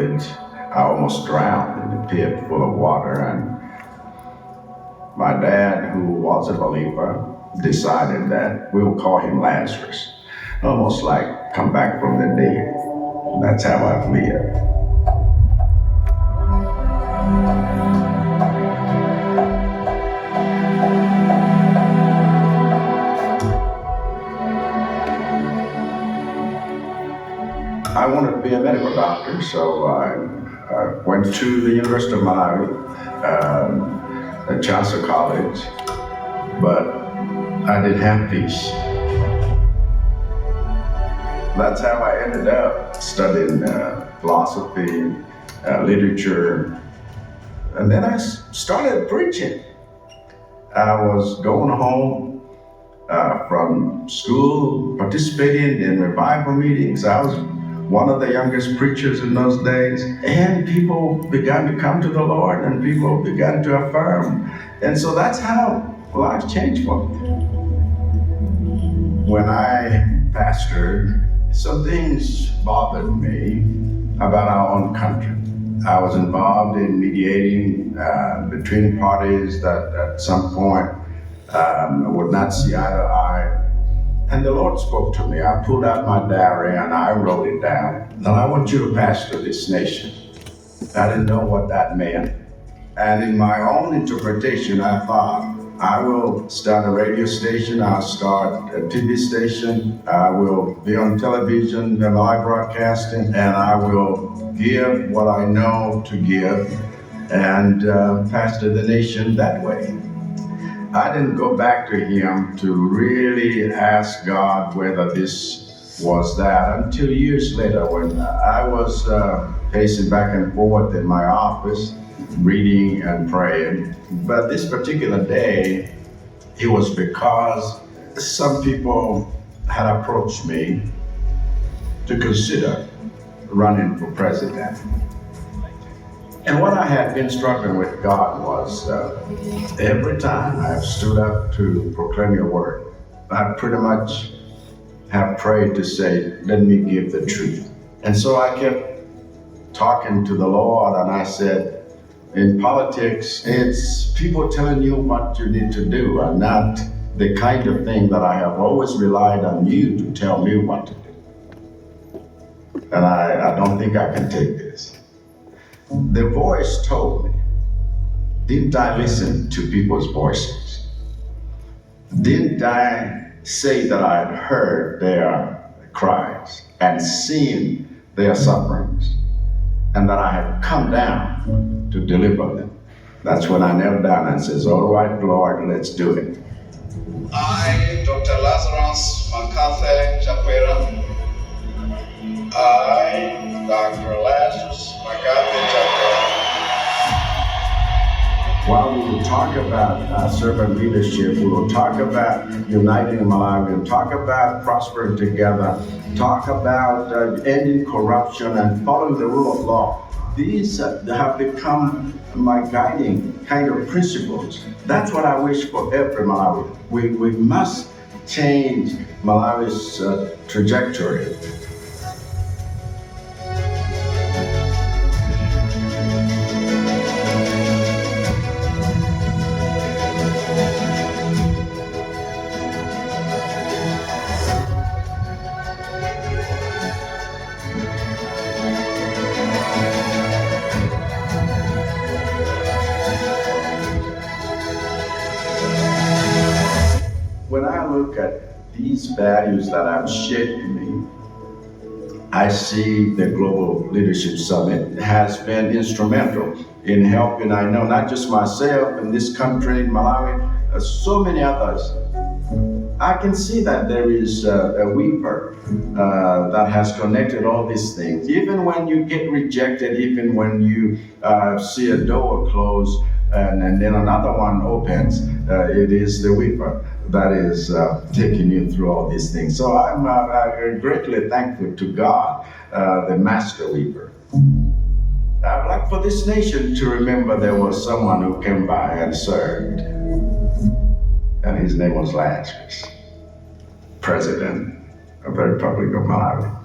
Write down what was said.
village, I almost drowned in the pit full of water, and my dad, who was a believer, decided that we'll call him Lazarus, almost like come back from the dead. That's how I've lived. I wanted to be a medical doctor, so I went to the University of Malawi, at Chancellor College, but I didn't have peace. That's how I ended up studying philosophy, literature, and then I started preaching. I was going home from school, participating in revival meetings. I was one of the youngest preachers in those days, and people began to come to the Lord, and people began to affirm. And so that's how life changed for me. When I pastored, some things bothered me about our own country. I was involved in mediating between parties that at some point would not see eye to eye. And the Lord spoke to me. I pulled out my diary and I wrote it down. And I want you to pastor this nation. I didn't know what that meant. And in my own interpretation, I thought, I will start a radio station, I'll start a TV station, I will be on television and live broadcasting, and I will give what I know to give and pastor the nation that way. I didn't go back to him to really ask God whether this was that until years later when I was pacing back and forth in my office, reading and praying. But this particular day, it was because some people had approached me to consider running for president. And what I had been struggling with God was every time I've stood up to proclaim your word, I pretty much have prayed to say, let me give the truth. And so I kept talking to the Lord, and I said, in politics, it's people telling you what you need to do and not the kind of thing that I have always relied on you to tell me what to do. And I don't think I can take this. The voice told me, didn't I listen to people's voices? Didn't I say that I had heard their cries and seen their sufferings, and that I had come down to deliver them? That's when I knelt down and says, all right, Lord, let's do it. I, Dr. Lazarus McCarthy Chakwera. I, Dr. Lazarus McCarthy Chakwera. While we will talk about servant leadership, we will talk about uniting Malawi, we'll talk about prospering together, talk about ending corruption and following the rule of law. These have become my guiding kind of principles. That's what I wish for every Malawi. We must change Malawi's trajectory. When I look at these values that have shaped me, I see the Global Leadership Summit has been instrumental in helping, I know, not just myself in this country, in Malawi, so many others. I can see that there is a weaver that has connected all these things. Even when you get rejected, even when you see a door close and then another one opens, it is the weaver that is taking you through all these things. So I'm greatly thankful to God, the Master Weaver. I'd like for this nation to remember there was someone who came by and served, and his name was Lazarus, President of the Republic of Malawi.